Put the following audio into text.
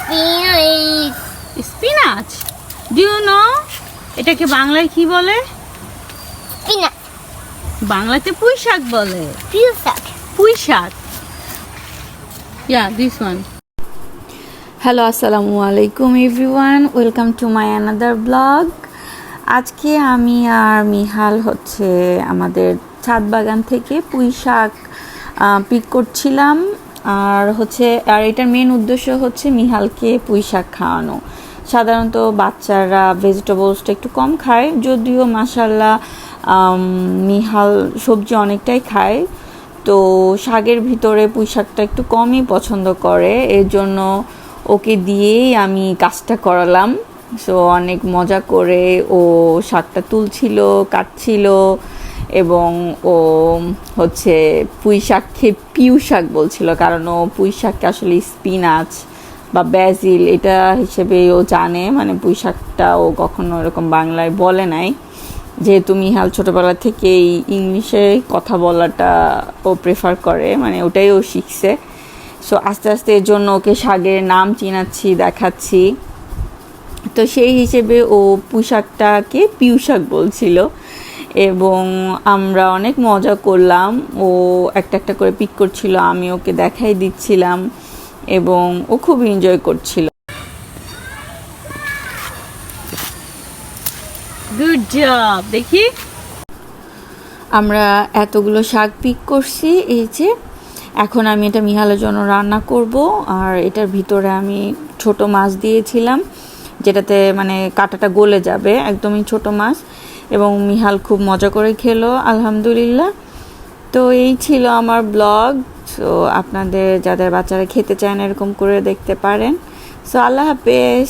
Spinach. Spinach, do you know এটাকে বাংলায় কি বলে? Spinach. বাংলাতে পুঁই শাক বলে। Pusak. পুঁই শাক, ইয়া দিস ওয়ান। হ্যালো, আসসালামু আলাইকুম everyone, welcome to my another blog. আজকে আমি আর মিহাল হচ্ছে আমাদের ছাদ বাগান থেকে পুঁই শাক পিক করছিলাম। আর এটার মেন উদ্দেশ্য হচ্ছে মিহালকে পুঁই শাক খাওয়ানো। সাধারণত বাচ্চারা ভেজিটেবলসটা একটু কম খায়, যদিও মাশাল্লাহ মিহাল সবজি অনেকটাই খায়, তো শাকের ভিতরে পুঁই শাকটা একটু কমই পছন্দ করে, এর জন্য ওকে দিয়েই আমি কাজটা করালাম। সো অনেক মজা করে ও শাকটা তুলছিল, কাটছিল, এবং ও হচ্ছে পুঁই শাক খেয়ে পিউ শাক বলছিল, কারণ ও পুঁই শাককে আসলে স্পিনাচ বা ব্যাজিল এটা হিসেবে ও জানে, মানে পুঁই শাকটা ও কখনো এরকম বাংলায় বলে নাই, যেহেতু মিহাল ছোটোবেলা থেকেই ইংলিশে কথা বলাটা ও প্রেফার করে, মানে ওটাই ও শিখছে। সো আস্তে আস্তে এর জন্য ওকে শাকের নাম চিনাচ্ছি, দেখাচ্ছি। তো সেই হিসেবে ও পুঁই শাকটাকে পিউ শাক বলছিল, এবং আমরা অনেক মজা করলাম। ও একটা একটা করে পিক করছিল, আমি ওকে দেখাই দিচ্ছিলাম, এবং ও খুব এনজয় করছিল। Good job. দেখি আমরা এতগুলো শাক পিক করছি, এই যে এখন আমি এটা মিহালের জন্য রান্না করব। আর এটার ভিতরে আমি ছোট মাছ দিয়েছিলাম, যেটাতে মানে কাঁটাটা গলে যাবে, একদমই ছোট মাছ, এবং মিহাল খুব মজা করে খেলো আলহামদুলিল্লাহ। তো এই ছিল আমার ব্লগ। সো আপনাদের যাদের বাচ্চারা খেতে চায় না এরকম করে দেখতে পারেন। সো আল্লাহ হাফেজ।